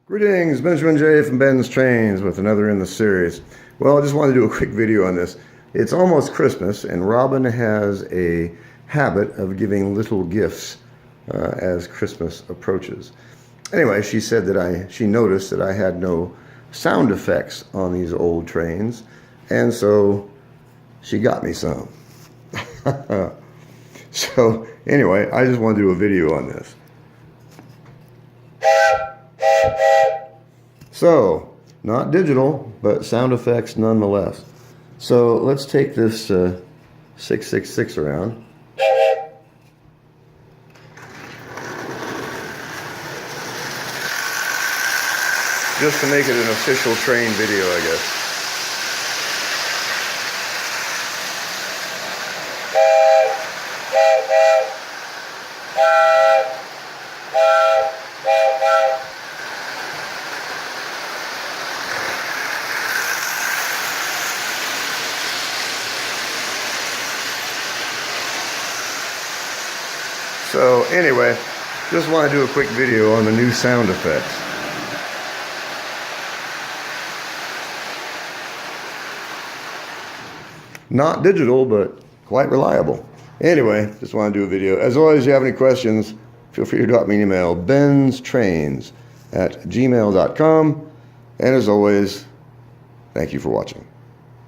Greetings, Benjamin J. from Ben's Trains with another in the series. Well, I just wanted to do a quick video on this. It's almost Christmas, and Robin has a habit of giving little gifts as Christmas approaches. Anyway, she said that she noticed that I had no sound effects on these old trains, and so she got me some. So anyway, I just wanted to do a video on this. So, not digital, but sound effects nonetheless. So let's take this 666 around. Just to make it an official train video, I guess. So anyway, just want to do a quick video on the new sound effects. Not digital, but quite reliable. Anyway, just want to do a video. As always, if you have any questions, feel free to drop me an email, BENZTRAINZ@gmail.com. And as always, thank you for watching.